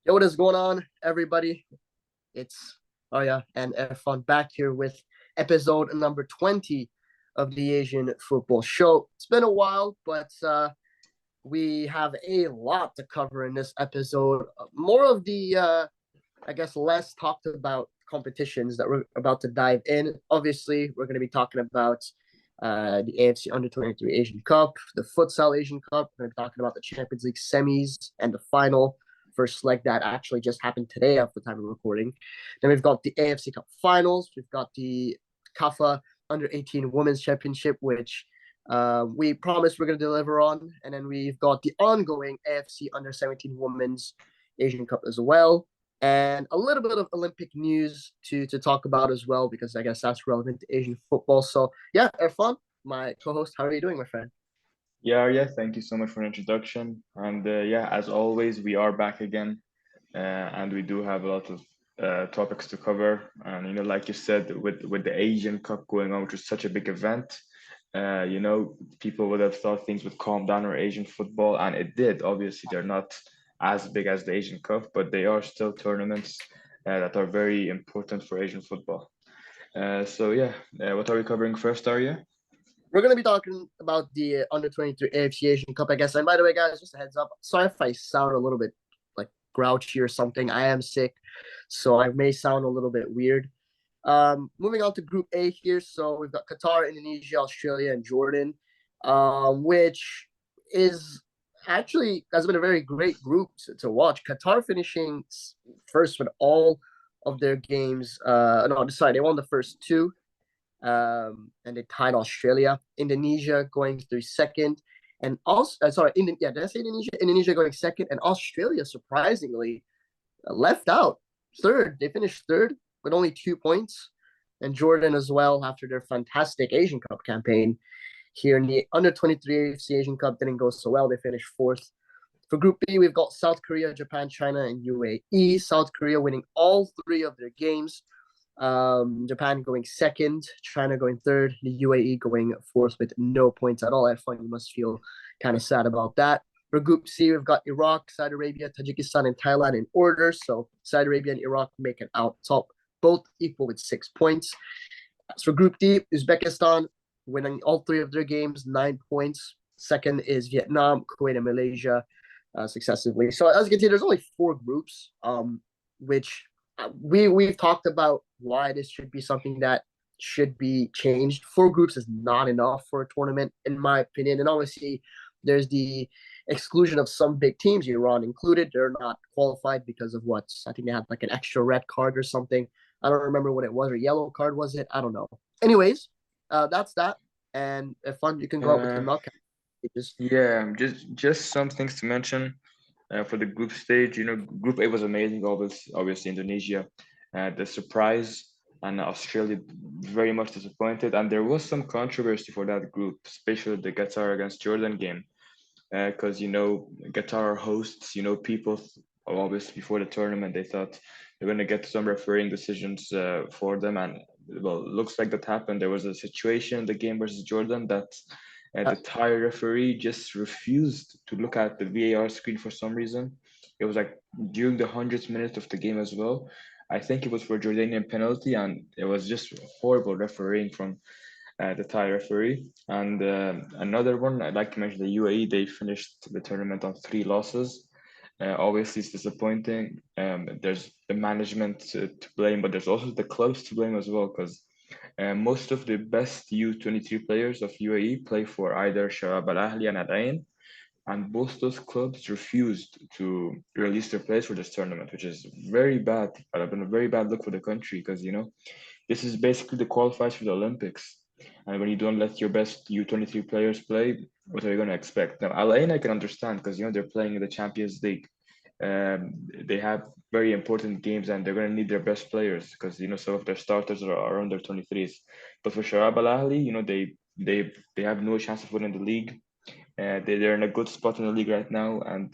Yo, what is going on, everybody? It's Arya and Erfan back here with episode number 20 of the Asian Football Show. It's been a while, but we have a lot to cover in this episode. More of the, I guess, less talked about competitions that we're about to dive in. Obviously, we're going to be talking about the AFC Under-23 Asian Cup, the Futsal Asian Cup. We're going to be talking about the Champions League semis and the final first leg that actually just happened today at the time of recording. Then we've got the AFC Cup finals. We've got the CAFA Under-18 Women's Championship, which we promised we're going to deliver on. And then we've got the ongoing AFC Under-17 Women's Asian Cup as well. And a little bit of Olympic news to talk about as well, because I guess that's relevant to Asian football. So, yeah, Erfan, my co-host, how are you doing, my friend? Yeah, thank you so much for the introduction. And yeah, as always, we are back again, and we do have a lot of topics to cover. And like you said, with the Asian Cup going on, which is such a big event, people would have thought things would calm down for Asian football, and it did. Obviously, they're not as big as the Asian Cup, but they are still tournaments that are very important for Asian football. So yeah, what are we covering first, Arya? We're going to be talking about the Under-23 AFC Asian Cup, I guess. And by the way, guys, just a heads up. Sorry if I sound a little bit like grouchy or something. I am sick, so I may sound a little bit weird. Moving on to Group A here. So we've got Qatar, Indonesia, Australia, and Jordan, which is actually has been a very great group to watch. Qatar finishing first with all of their games. No, sorry, they won the first two, and they tied Australia. Indonesia going through second, and also yeah, did I say Indonesia? Indonesia going second, and Australia surprisingly left out third. They finished third with only 2 points, and Jordan as well after their fantastic Asian Cup campaign here in the Under-23 AFC Asian Cup didn't go so well. They finished fourth. For Group B, we've got South Korea, Japan, China, and UAE. South Korea winning all three of their games. Japan going second, China going third, the UAE going fourth with no points at all. I find you must feel kind of sad about that. For Group C, we've got Iraq, Saudi Arabia, Tajikistan, and Thailand in order. So Saudi Arabia and Iraq make it out top, both equal with 6 points. As for Group D, Uzbekistan winning all three of their games, 9 points. Second is Vietnam, Kuwait, and Malaysia successively. So as you can see, there's only four groups, which we've talked about why this should be something that should be changed. Four groups is not enough for a tournament, in my opinion. And obviously, there's the exclusion of some big teams, Iran included. They're not qualified because of what I think they had like an extra red card or something. I don't remember what it was, or yellow card was it? I don't know. Anyways, that's that. And if fun, you can go out with your Uh, knockout. yeah, just some things to mention. For the group stage, Group A was amazing. Obviously Indonesia, the surprise, and Australia very much disappointed. And there was some controversy for that group, especially the Qatar against Jordan game, because Qatar hosts. People obviously before the tournament they thought they're going to get some refereeing decisions for them, and well, looks like that happened. There was a situation in the game versus Jordan that the Thai referee just refused to look at the VAR screen for some reason. It was like during the 100th minute of the game as well. I think it was for Jordanian penalty, and it was just horrible refereeing from the Thai referee. And another one, I'd like to mention the UAE. They finished the tournament on 3 losses. Obviously, it's disappointing. There's the management to blame, but there's also the clubs to blame as well, because most of the best U23 players of UAE play for either Shabab Al Ahli and Al Ain, and both those clubs refused to release their players for this tournament, which is very bad. But been a very bad look for the country, because this is basically the qualifiers for the Olympics. And when you don't let your best U23 players play, what are you going to expect? Now, Al Ain I can understand, because they're playing in the Champions League. They have very important games, and they're going to need their best players, because some of their starters are under 23s. But for Sharab Al Ahli, they have no chance of winning the league. They're in a good spot in the league right now, and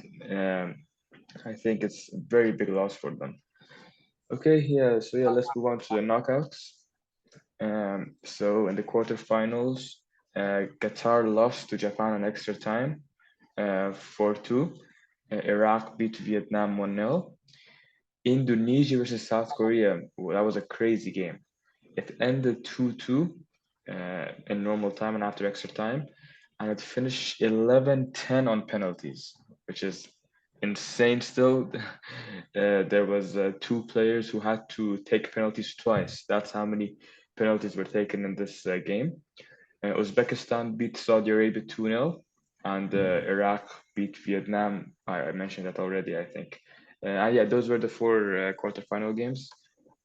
I think it's a very big loss for them. Okay, yeah. So yeah, let's move on to the knockouts. So in the quarterfinals, Qatar lost to Japan in extra time, 4-2. Iraq beat Vietnam 1-0. Indonesia versus South Korea, well, that was a crazy game. It ended 2-2 in normal time and after extra time, and it finished 11-10 on penalties, which is insane still. There was two players who had to take penalties twice. That's how many penalties were taken in this game. Uzbekistan beat Saudi Arabia 2-0, and Iraq beat Vietnam. I mentioned that already, I think. And yeah, those were the four quarterfinal games.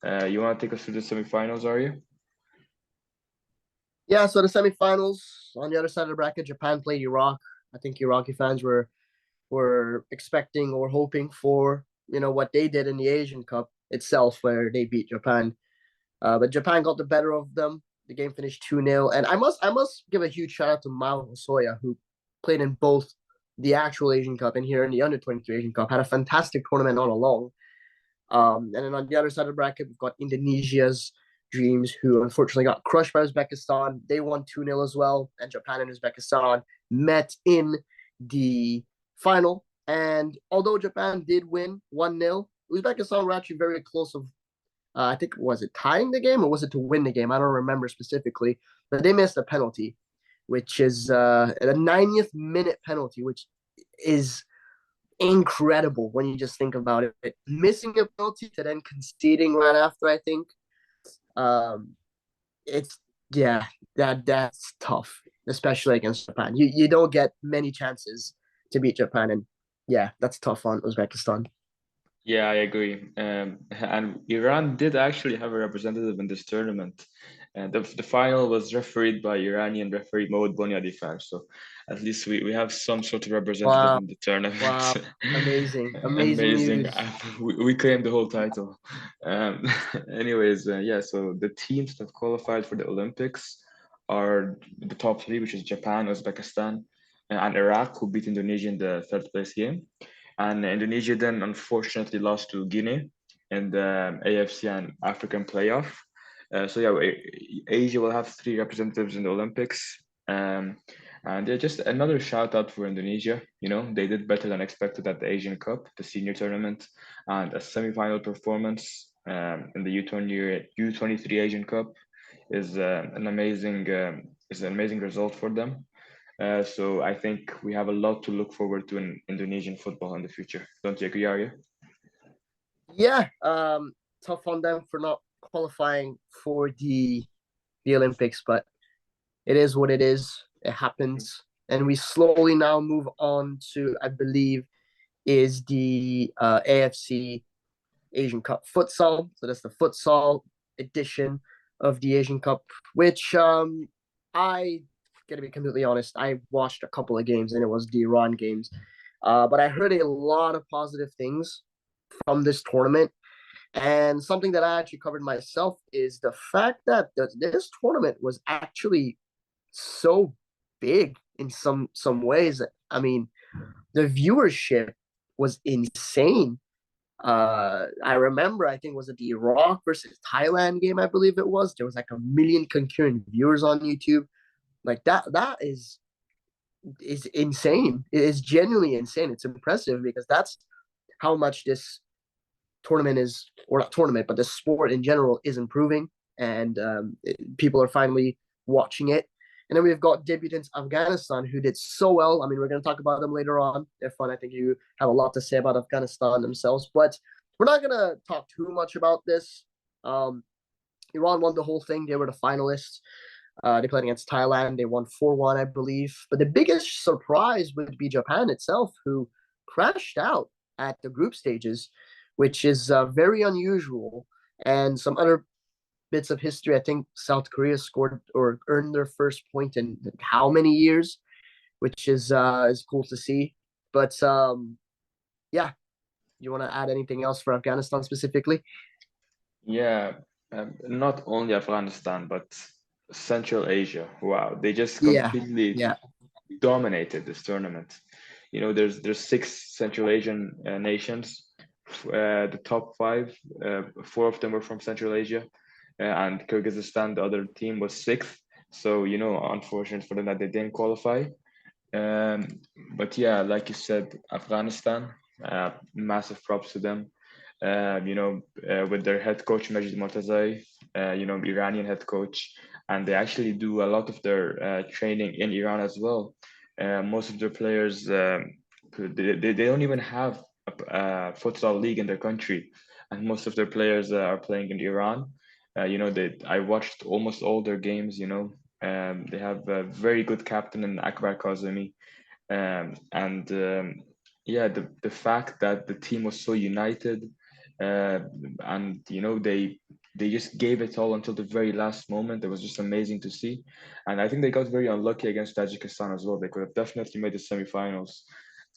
You want to take us through the semifinals, Arya? Yeah, so the semifinals on the other side of the bracket, Japan played Iraq. I think Iraqi fans were expecting or hoping for what they did in the Asian Cup itself, where they beat Japan. But Japan got the better of them. The game finished 2-0. And I must give a huge shout out to Mao Hosoya, who played in both the actual Asian Cup and here in the under-23 Asian Cup. Had a fantastic tournament all along. And then on the other side of the bracket, we've got Indonesia's Dreams, who unfortunately got crushed by Uzbekistan. They won 2-0 as well. And Japan and Uzbekistan met in the final. And although Japan did win 1-0, Uzbekistan were actually very close of I think, was it tying the game or was it to win the game? I don't remember specifically, but they missed a penalty, which is a 90th minute penalty, which is incredible when you just think about it. Missing a penalty to then conceding right after, I think, um, it's yeah, that's tough, especially against Japan. You don't get many chances to beat Japan, and yeah, that's tough on Uzbekistan. Yeah, I agree. And Iran did actually have a representative in this tournament. And the final was refereed by Iranian referee Mohd Bonyadi fan. So at least we have some sort of representative Wow, in the tournament. wow, amazing Amazing. news. We claimed the whole title. Um, anyways, yeah, so the teams that have qualified for the Olympics are the top three, which is Japan, Uzbekistan, and Iraq, who beat Indonesia in the third place game. And Indonesia then unfortunately lost to Guinea in the AFC and African playoff. So yeah, Asia will have three representatives in the Olympics. And yeah, just another shout out for Indonesia. You know, they did better than expected at the Asian Cup, the senior tournament, and a semi-final performance in the U23 Asian Cup is an amazing result for them. So I think we have a lot to look forward to in Indonesian football in the future. Don't you agree, Arya? Yeah, tough on them for not qualifying for the Olympics, but it is what it is. It happens, and we slowly now move on to, I believe, is the AFC Asian Cup futsal. So that's the futsal edition of the Asian Cup, which I gotta be completely honest, I watched a couple of games and it was the Iran games. But I heard a lot of positive things from this tournament. And something that I actually covered myself is the fact that this tournament was actually so big in some ways. I mean, the viewership was insane. I remember, I think was it the Iraq versus Thailand game, I believe it was. There was like 1 million concurrent viewers on YouTube. Like that is insane. It is genuinely insane. It's impressive because that's how much this tournament is, or not tournament, but the sport in general is improving, and people are finally watching it. And then we've got debutants Afghanistan, who did so well. I mean, we're going to talk about them later on. Erfan, I think you have a lot to say about Afghanistan themselves, but we're not going to talk too much about this. Iran won the whole thing. They were the finalists. They played against Thailand. They won 4-1, I believe. But the biggest surprise would be Japan itself, who crashed out at the group stages, which is very unusual. And some other bits of history. I think South Korea scored or earned their first point in how many years, which is cool to see. But yeah, you want to add anything else for Afghanistan specifically? Yeah, not only Afghanistan, but Central Asia. Wow, they just Yeah, completely yeah, dominated this tournament. You know, there's six Central Asian nations. The top five, four of them were from Central Asia, and Kyrgyzstan, the other team, was sixth. So you know, unfortunate for them that they didn't qualify. Um, but yeah, like you said, Afghanistan, massive props to them. with their head coach Majid Mortazai, Iranian head coach, and they actually do a lot of their training in Iran as well. Most of their players, they don't even have a futsal league in their country, and most of their players are playing in Iran. I watched almost all their games. They have a very good captain in Akbar Kazemi, and yeah, the fact that the team was so united, uh, and they just gave it all until the very last moment. It was just amazing to see, and I think they got very unlucky against Tajikistan as well. They could have definitely made the semifinals.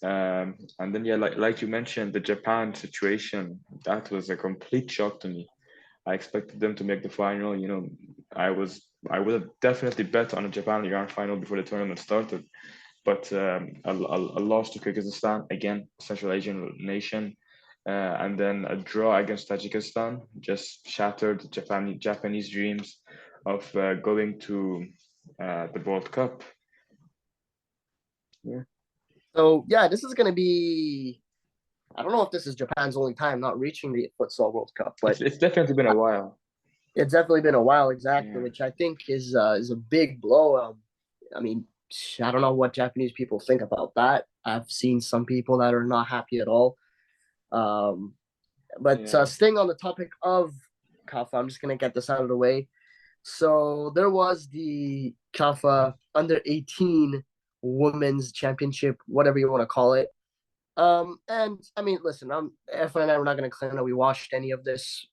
And then yeah, like you mentioned, the Japan situation, that was a complete shock to me. I expected them to make the final. I would have definitely bet on a Japan-Iran final before the tournament started, but a loss to Kyrgyzstan, again, Central Asian nation, and then a draw against Tajikistan just shattered Japanese dreams of going to the World Cup. Yeah. So yeah, this is gonna be. I don't know if this is Japan's only time not reaching the futsal World Cup, but It's definitely been a while. it's definitely been a while, exactly, Yeah, which I think is a big blow. I mean, I don't know what Japanese people think about that. I've seen some people that are not happy at all. Um, but yeah, staying on the topic of CAFA, I'm just gonna get this out of the way. So there was the CAFA Under 18 Women's Championship, whatever you want to call it. And I mean, listen, Erfan and I were not going to claim that we watched any of this.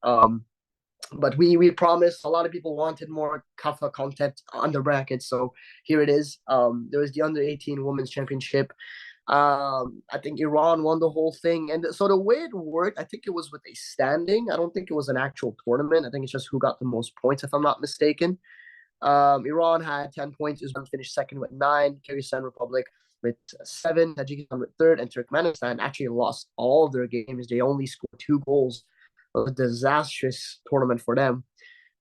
But we promised. A lot of people wanted more CAFA content on the bracket, so here it is. There was the Under 18 Women's Championship. I think Iran won the whole thing, and so the way it worked, I think it was with a standing. I don't think it was an actual tournament. I think it's just who got the most points, if I'm not mistaken. Iran had 10 points. Uzbekistan finished second with 9. Kyrgyzstan Republic with 7. Tajikistan with third. And Turkmenistan actually lost all of their games. They only scored 2 goals. A disastrous tournament for them.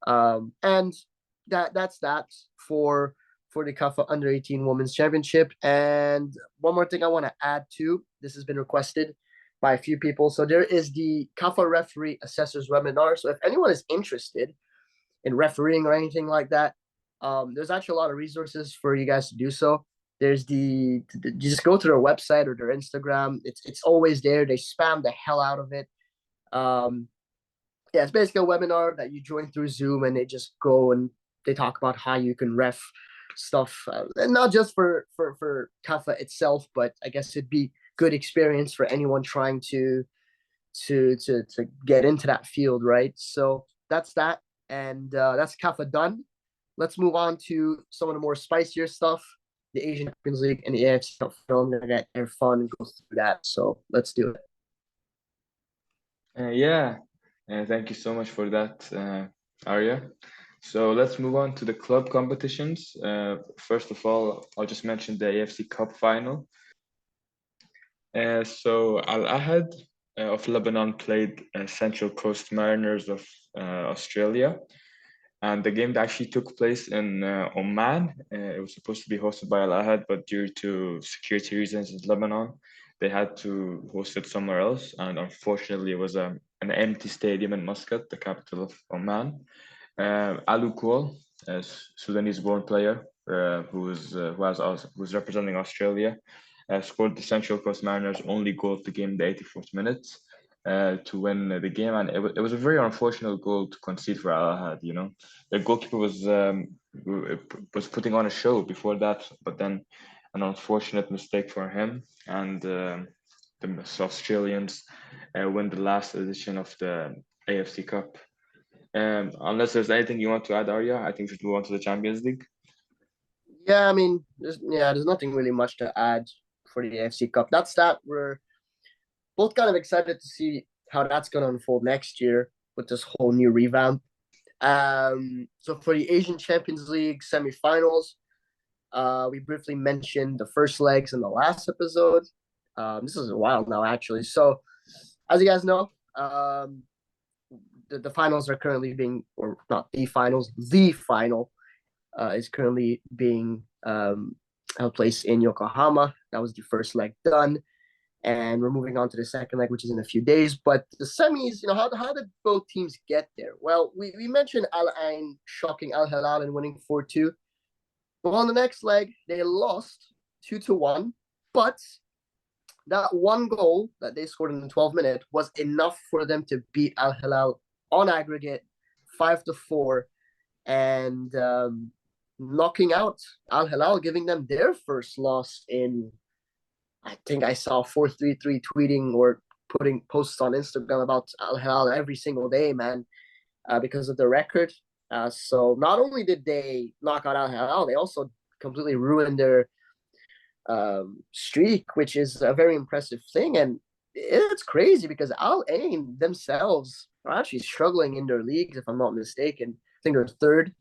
And that's that for the CAFA Under 18 Women's Championship. And one more thing I want to add to this has been requested by a few people. So there is the CAFA Referee Assessors webinar. So if anyone is interested in refereeing or anything like that, there's actually a lot of resources for you guys to do so. There's you just go to their website or their Instagram. It's always there. They spam the hell out of it. Yeah, it's basically a webinar that you join through Zoom, and they just go and they talk about how you can ref stuff, and not just for CAFA itself, but I guess it'd be good experience for anyone trying to get into that field, right? So that's that, and that's CAFA done. Let's move on to some of the more spicier stuff, the Asian Champions League and the AFC Cup. I'm gonna get fun and go through that. So let's do it. yeah. Thank you so much for that, Arya. So let's move on to the club competitions. First of all, I'll just mention the AFC Cup final. So Al Ahad of Lebanon played Central Coast Mariners of Australia, and the game actually took place in Oman. It was supposed to be hosted by Al Ahad, but due to security reasons in Lebanon, they had to host it somewhere else. And unfortunately, it was an empty stadium in Muscat, the capital of Oman. Alu Kol, a Sudanese-born player who's representing Australia, scored the Central Coast Mariners' only goal of the game in the 84th minute to win the game, and it was a very unfortunate goal to concede for Al Ahad. The goalkeeper was putting on a show before that, but then an unfortunate mistake for him, and the Australians win the last edition of the AFC Cup. Unless there's anything you want to add, Arya, I think we should move on to the Champions League. Yeah, I mean, there's nothing really much to add for the AFC Cup. That's that. We're both kind of excited to see how that's going to unfold next year with this whole new revamp. So for the Asian Champions League semifinals, we briefly mentioned the first legs in the last episode. This is a while now, actually. So as you guys know, the finals are currently being, or not the finals, the final is currently being held place in Yokohama. That was the first leg done. and we're moving on to the second leg, which is in a few days. But the semis, how did both teams get there? Well, we mentioned Al Ain shocking Al Hilal and winning 4-2. But on the next leg, they lost 2-1. But that one goal that they scored in the 12th minute was enough for them to beat Al Hilal on aggregate 5-4 and knocking out Al Hilal, giving them their first loss in, I think I saw 433 tweeting or putting posts on Instagram about Al Hilal every single day, man, because of the record. So not only did they knock out Al Hilal, they also completely ruined their streak, which is a very impressive thing. And it's crazy because Al Ain themselves are actually struggling in their leagues, if I'm not mistaken. I think they're third,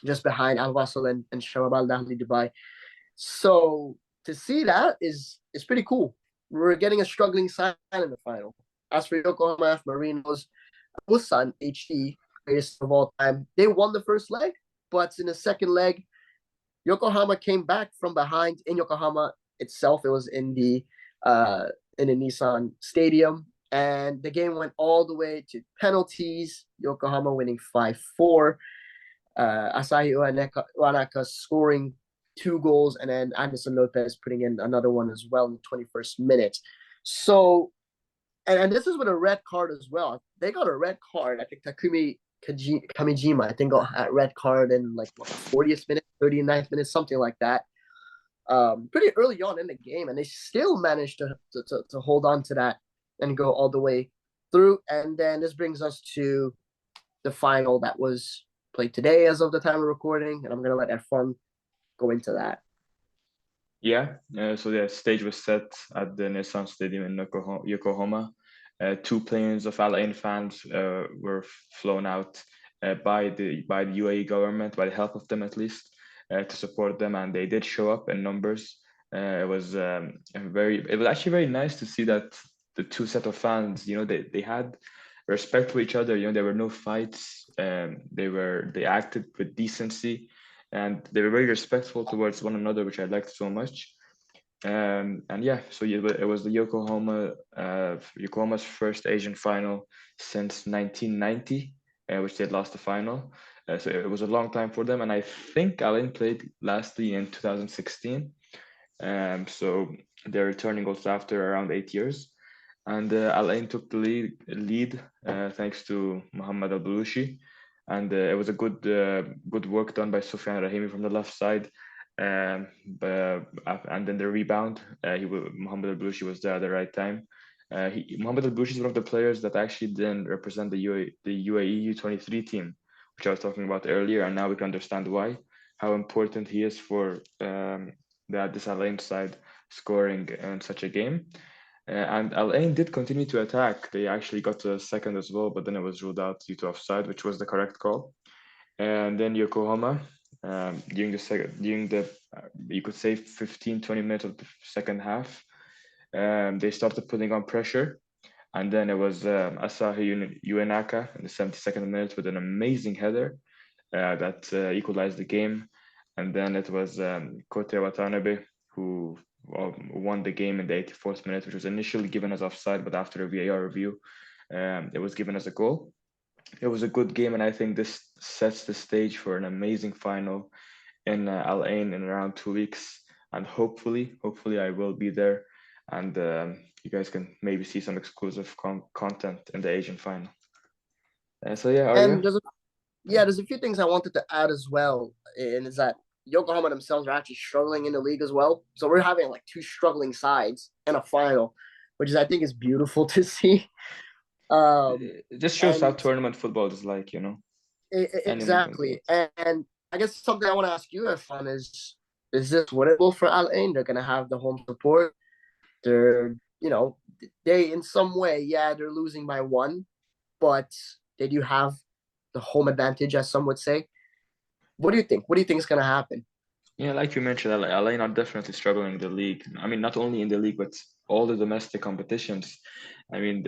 just behind Al Wasl and Shabab Al Dahli Dubai. So to see that is pretty cool. We're getting a struggling side in the final. As for Yokohama F Marinos, Busan HD, greatest of all time, they won the first leg, but in the second leg, Yokohama came back from behind in Yokohama itself. It was in the Nissan Stadium, and the game went all the way to penalties. Yokohama winning 5-4. Asahi Uanaka scoring 2 goals, and then Anderson Lopez putting in another one as well in the 21st minute. So, and this is with a red card as well. They got a red card. I think Takumi Kamijima, I think, got a red card in like 40th minute, 39th minute, something like that. Pretty early on in the game, and they still managed to hold on to that and go all the way through. And then this brings us to the final that was played today as of the time of recording, and I'm going to let Erfan go into that. Yeah, so the stage was set at the Nissan Stadium in Yokohama. 2 planes of Al Ain fans were flown out by the UAE government, by the help of them at least, to support them, and they did show up in numbers. It was actually very nice to see that the 2 set of fans, they had respect for each other. There were no fights. They acted with decency, and they were very respectful towards one another, which I liked so much. And yeah, so it was the Yokohama's first Asian final since 1990, which they lost the final. So it was a long time for them, and I think Al Ain played lastly in 2016. So they're returning also after around 8 years. And Al Ain took the lead thanks to Mohamed Al Balushi, and it was a good work done by Sufyan Rahimi from the left side. And then the rebound, Mohamed Al Balushi was there at the right time. Mohamed Al Balushi is one of the players that actually then represent the UAE U23 team, which I was talking about earlier, and now we can understand why, how important he is for this Al Ain side scoring in such a game. And Al Ain did continue to attack. They actually got to a second as well, but then it was ruled out due to offside, which was the correct call. And then Yokohama, during the you could say 15-20 minutes of the second half, they started putting on pressure, and then it was Asahi Uenaka in the 72nd minute with an amazing header that equalized the game. And then it was Kote Watanabe who won the game in the 84th minute, which was initially given as offside, but after a VAR review, it was given as a goal. It was a good game, and I think this sets the stage for an amazing final in Al Ain in around 2 weeks. And hopefully I will be there, and you guys can maybe see some exclusive content in the Asian final. So yeah, Arya? And there's a few things I wanted to add as well, and is that Yokohama themselves are actually struggling in the league as well. So we're having like 2 struggling sides in a final, which is, I think, is beautiful to see. It just shows how tournament football is like, Exactly. And I guess something I want to ask you, Irfan, is this winnable for Al Ain? They're going to have the home support. They're, they in some way, they're losing by 1, but did you have the home advantage, as some would say? What do you think? What do you think is going to happen? Yeah, like you mentioned, Al Ain are definitely struggling in the league. I mean, not only in the league, but all the domestic competitions. I mean,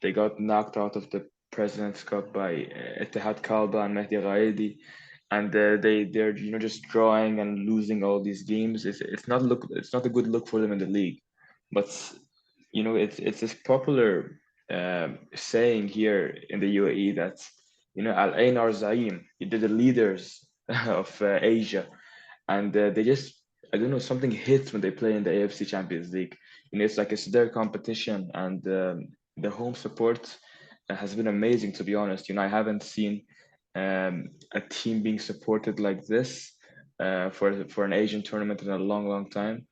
they got knocked out of the President's Cup by Ittihad Kalba and Mehdi Ghaedi, and they're just drawing and losing all these games. It's not a good look for them in the league. but it's this popular saying here in the UAE that Al Ain are Zaim, they're the leaders of Asia, and they just, I don't know, something hits when they play in the AFC Champions League. It's like it's their competition, and the home support has been amazing, to be honest. I haven't seen a team being supported like this for an Asian tournament in a long, long time.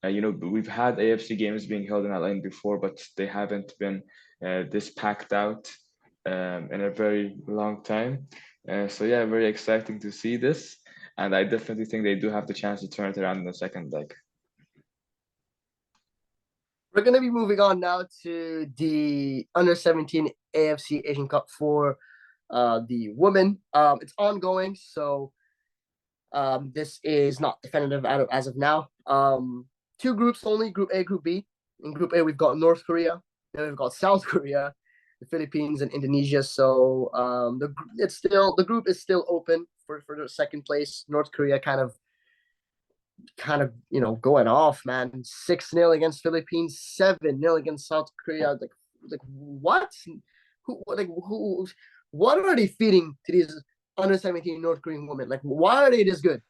We've had AFC games being held in Al Ain before, but they haven't been this packed out in a very long time. So yeah, very exciting to see this, and I definitely think they do have the chance to turn it around in the second leg. We're going to be moving on now to the Under-17 AFC Asian Cup for the women. It's ongoing, so this is not definitive as of now. Two groups only, Group A, Group B. In Group A, we've got North Korea, then we've got South Korea, the Philippines, and Indonesia. So the group is still open for the second place. North Korea kind of going off, man. 6-0 against Philippines, 7-0 against South Korea. Like what? What are they feeding to these under-17 North Korean women? Like, why are they this good?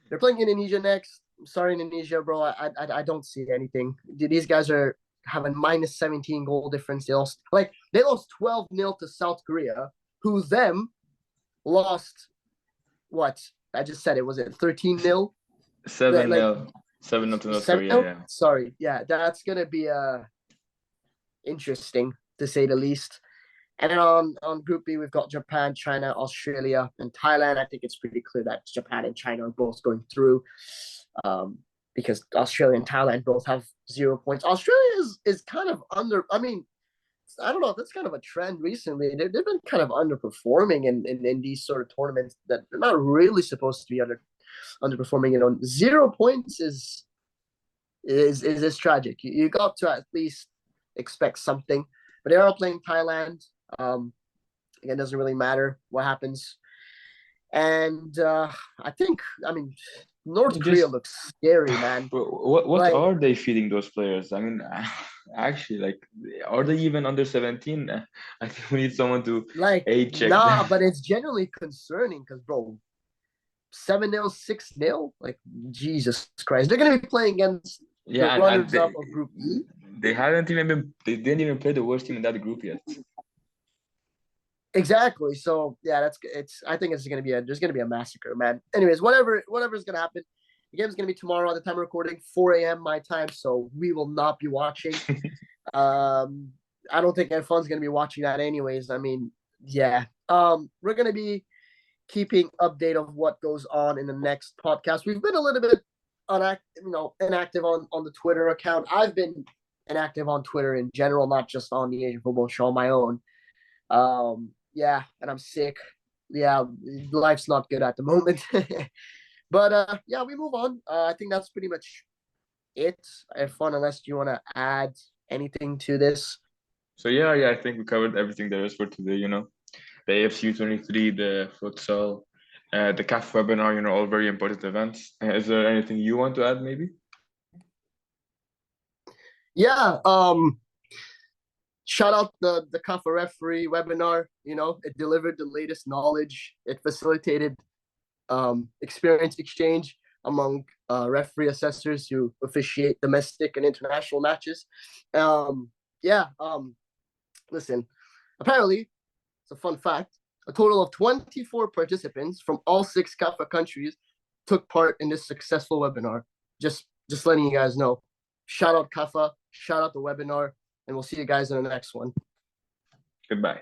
They're playing Indonesia next. I'm sorry, Indonesia, bro. I don't see anything. These guys are having minus 17 goal difference. They lost 12-0 to South Korea, who them lost what? I just said it. Was it 13-0? 7-0. 7-0 to North Korea, yeah. Sorry. Yeah, that's going to be interesting, to say the least. And then on Group B, we've got Japan, China, Australia, and Thailand. I think it's pretty clear that Japan and China are both going through because Australia and Thailand both have 0 points. Australia is kind of under – I mean, I don't know if that's kind of a trend recently. They've been kind of underperforming in these sort of tournaments that they're not really supposed to be underperforming. 0 points is tragic. You got to at least expect something. But they are playing Thailand. Again, it doesn't really matter what happens. And North Korea looks scary, man. What are they feeding those players? I mean, actually, like, are they even under 17? I think we need someone to age check them. But it's genuinely concerning because, bro, 7-0, 6-0, like, Jesus Christ. They're going to be playing against the runners-up of Group E. They didn't even play the worst team in that group yet. Exactly. So yeah, I think there's gonna be a massacre, man. Anyways, whatever's gonna happen. The game's gonna be tomorrow at the time of recording, 4 a.m. my time, so we will not be watching. I don't think Erfan's gonna be watching that anyways. I mean, yeah. We're gonna be keeping update of what goes on in the next podcast. We've been a little bit inactive on the Twitter account. I've been inactive on Twitter in general, not just on the Asian Football Show on my own. Yeah, and I'm sick. Yeah, life's not good at the moment. But yeah, we move on. I think that's pretty much it. Erfan, unless you want to add anything to this. So yeah, I think we covered everything there is for today. The AFC U23, the futsal, the CAFA webinar. All very important events. Is there anything you want to add, maybe? Yeah. Shout out the CAFA referee webinar. It delivered the latest knowledge. It facilitated experience exchange among referee assessors who officiate domestic and international matches. Listen, apparently, it's a fun fact, a total of 24 participants from all 6 CAFA countries took part in this successful webinar. Just letting you guys know. Shout out CAFA, shout out the webinar, and we'll see you guys in the next one. Goodbye.